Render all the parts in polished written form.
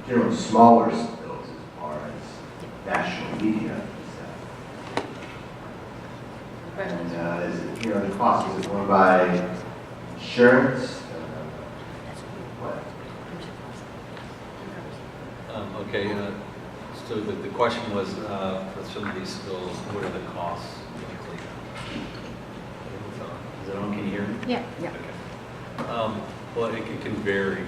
generally smaller spills as far as national media is that? And is it, the cost is borne by insurance? What? Okay, so the question was, for some of these spills, what are the costs typically? Is that on? Can you hear me? Yeah. Yeah. Okay. Well, it can vary.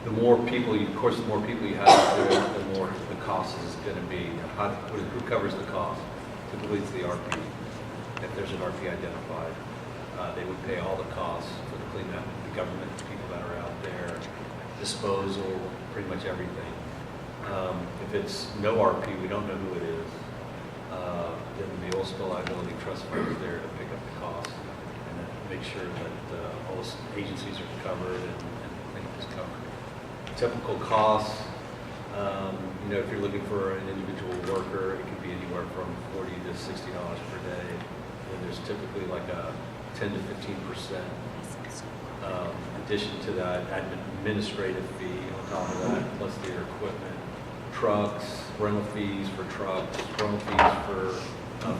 The more people, of course, the more people you have there, the more the cost is going to be. Who covers the cost? Typically, it's the RP. If there's an RP identified, they would pay all the costs for the cleanup, the government, the people that are out there, disposal, pretty much everything. If it's no RP, we don't know who it is, then the Oil Spill Liability Trust Fund is there to pick up the cost and then make sure that all the agencies are covered and everything is covered. Typical costs, if you're looking for an individual worker, it could be anywhere from $40 to $60 per day. And there's typically like a 10 to 15% addition to that administrative fee on top of that, plus their equipment, trucks, rental fees for trucks, rental fees for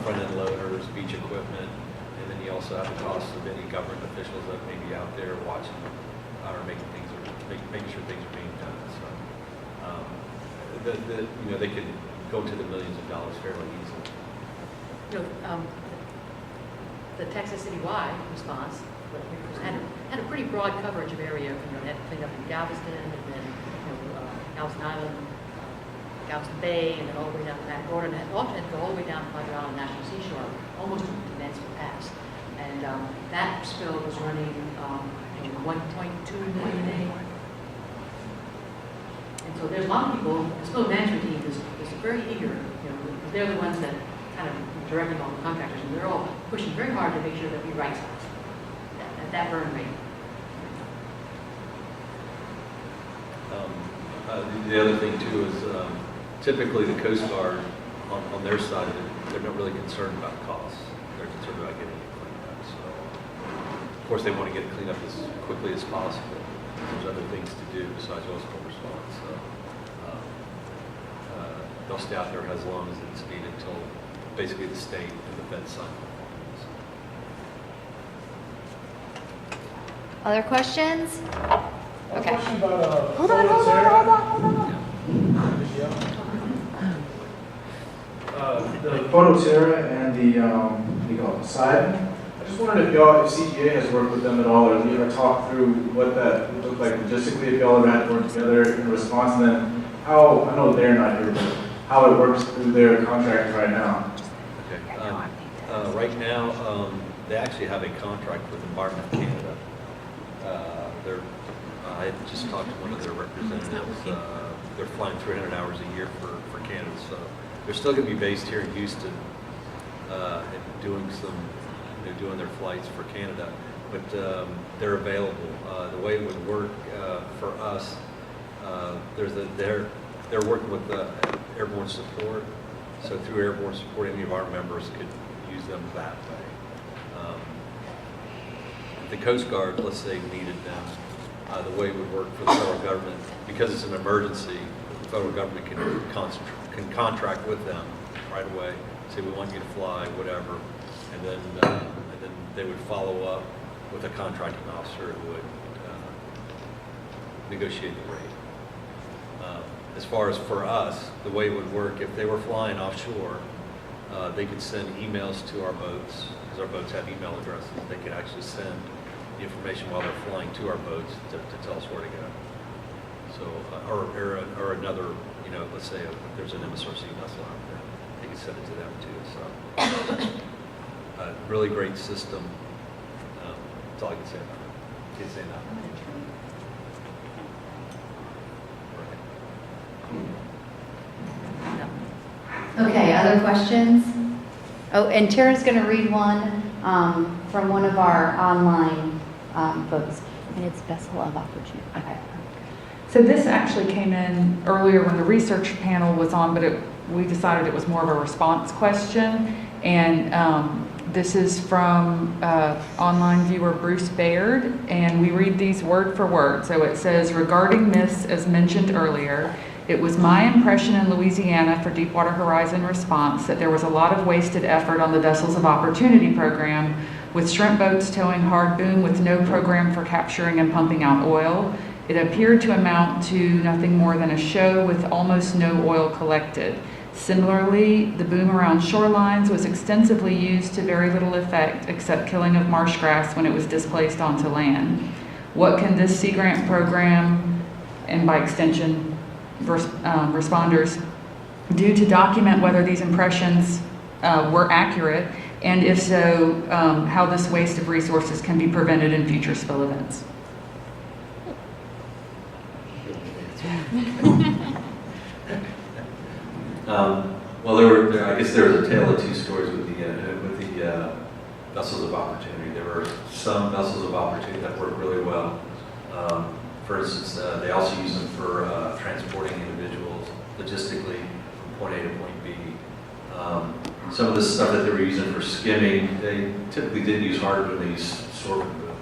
front-end loaders, beach equipment, and then you also have the cost of any government officials that may be out there watching or making sure things are being done. So, they could go to the millions of dollars fairly easily. The Texas citywide response had a pretty broad coverage of area. They had to clean up in Galveston, and then Galveston Island, Galveston Bay, and then all the way down to Back Border, and it often had to go all the way down to Pleasure Island National Seashore, almost to Mansfield Pass. And that spill was running 1.2 million a day. And so there's a lot of people. The spill management team is very eager. They're the ones that kind of directing all the contractors, and they're all pushing very hard to make sure that we right size at that burn rate. The other thing too is typically the Coast Guard on their side of it, they're not really concerned about costs. They're concerned about getting it cleaned up. So of course they want to get it cleaned up as quickly as possible. There's other things to do besides oil spill response. So they'll stay out there as long as it's needed until basically the state and the Fed sign off. Other questions? Okay. Question about, Hold on. The Phototerra and the Poseidon. I just wondered if CGA has worked with them at all, or have you ever talked through what that would look like logistically if y'all had to work together in response, and then how, I know they're not here, but how it works through their contract right now. Okay. Right now, they actually have a contract with Environment Canada. I just talked to one of their representatives. They're flying 300 hours a year for Canada, so they're still going to be based here in Houston and doing doing their flights for Canada. But they're available. The way it would work for us, they're working with airborne support. So through airborne support, any of our members could use them that way. If the Coast Guard, let's say, needed them, the way it would work for the federal government, because it's an emergency, the federal government can contract with them right away, say we want you to fly, whatever, and then they would follow up with a contracting officer who would negotiate the rate. As far as for us, the way it would work, if they were flying offshore, they could send emails to our boats, because our boats have email addresses. They could actually send the information while they're flying to our boats to tell us where to go. So, or another, let's say if there's an MSRC vessel out there, they could send it to them too. So, really great system. That's all I can say about it. Can't say that. Okay, other questions? Oh, and Tara's going to read one from one of our online folks, and it's Vessel of Opportunity. Okay. So this actually came in earlier when the research panel was on, but we decided it was more of a response question. And This is from online viewer Bruce Baird, and we read these word for word. So it says, regarding myths as mentioned earlier, it was my impression in Louisiana for Deepwater Horizon response that there was a lot of wasted effort on the Vessels of Opportunity program, with shrimp boats towing hard boom with no program for capturing and pumping out oil. It appeared to amount to nothing more than a show with almost no oil collected. Similarly, the boom around shorelines was extensively used to very little effect except killing of marsh grass when it was displaced onto land. What can this Sea Grant program, and by extension responders, do to document whether these impressions were accurate, and if so, how this waste of resources can be prevented in future spill events? Well, I guess there was a tale of two stories with the vessels of opportunity. There were some vessels of opportunity that worked really well. For instance, they also use them for transporting individuals logistically from point A to point B. Some of the stuff that they were using for skimming, they typically didn't use hard boom, they used sorbent boom,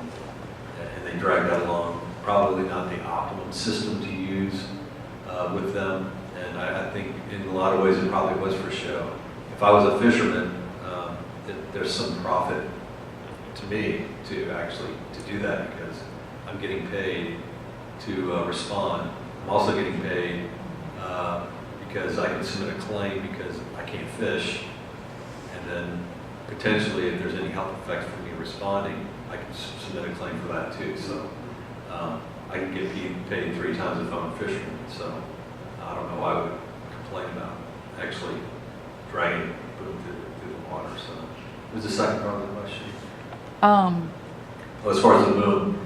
and they dragged that along. Probably not the optimum system to use with them, and I think in a lot of ways it probably was for show. If I was a fisherman, there's some profit to me to actually do that, because I'm getting paid to respond. I'm also getting paid because I can submit a claim because I can't fish, and then potentially if there's any health effects from me responding, I can submit a claim for that too. So I can get paid 3 times if I'm a fisherman. So I don't know why I would complain about actually dragging boom through the water. So what was the second part of the question? As far as the boom,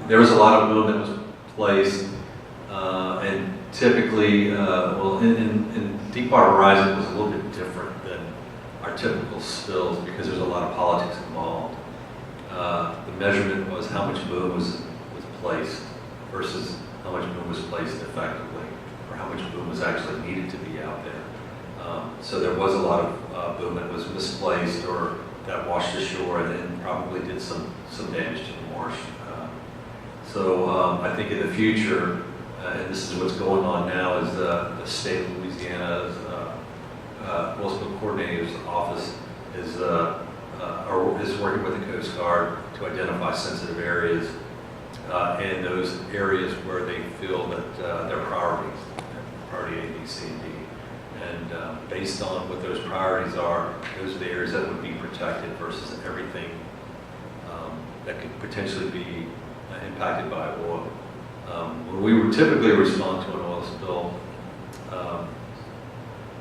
there was a lot of boom that was placed, and typically, in Deepwater Horizon, it was a little bit different than our typical spills because there's a lot of politics involved. The measurement was how much boom was placed versus how much boom was placed effectively, or how much boom was actually needed to be out there. So there was a lot of boom that was misplaced or that washed ashore and then probably did some damage to the marsh. So I think in the future, and this is what's going on now, is the state of Louisiana's Municipal Coordinator's Office is working with the Coast Guard to identify sensitive areas and those areas where they feel that they're priorities, priority A, B, C, and D. And based on what those priorities are, those are the areas that would be protected versus everything that could potentially be impacted by oil. When we would typically respond to an oil spill,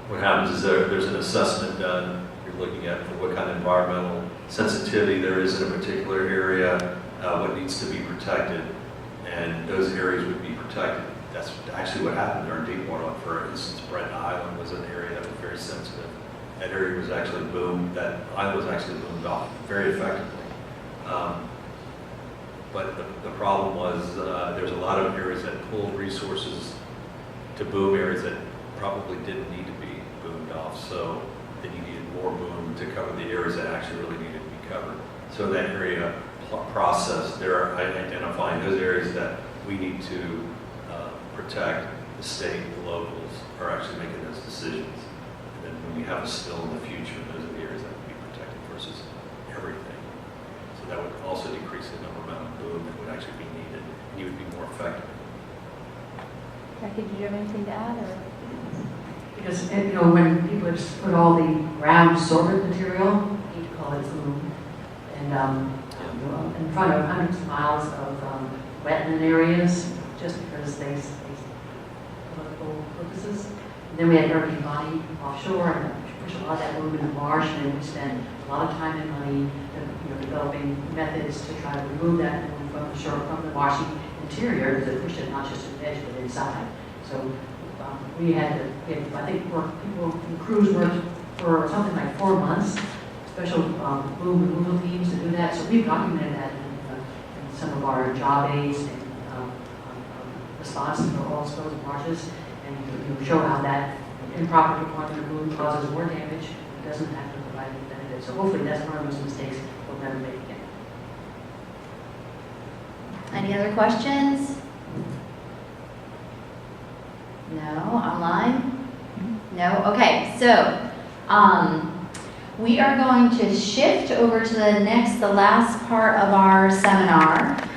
what happens is there's an assessment done. You're looking at what kind of environmental sensitivity there is in a particular area, what needs to be protected, and those areas would be protected. That's actually what happened during Deepwater. For instance, Brent Island was an area that was very sensitive. That area was actually boomed. That island was actually boomed off very effectively. But the problem was there's a lot of areas that pulled resources to boom areas that probably didn't need to be boomed off. So then you needed more boom to cover the areas that actually really needed to be covered. So that area process, they're identifying those areas that we need to protect. The state, the locals are actually making those decisions. And then when we have a spill in the future, those are the areas that would be protected versus everything. So that would also decrease the amount of boom that would actually be needed, and you would be more effective. Jackie, did you have anything to add? Or? Because, when people just put all the ground sorbent material, I hate to call it boom, and in front of hundreds of miles of wetland areas, just because they political purposes. And then we had Hurricane Bonnie offshore, and push a lot of that boom in the marsh, and then we spent a lot of time and money developing methods to try to remove that boom from the shore, from the marshy interior, to push it not just to the edge, but inside. So we had to, I think crews worked for something like 4 months, special boom removal teams to do that. So we've documented that in some of our job aids and response to all spills and marshes, and show how that improper deployment of boom causes more damage. It doesn't have to provide any benefit it. So hopefully that's one of those mistakes we'll never make again. Any other questions? No, online? No, okay, so, we are going to shift over to the last part of our seminar.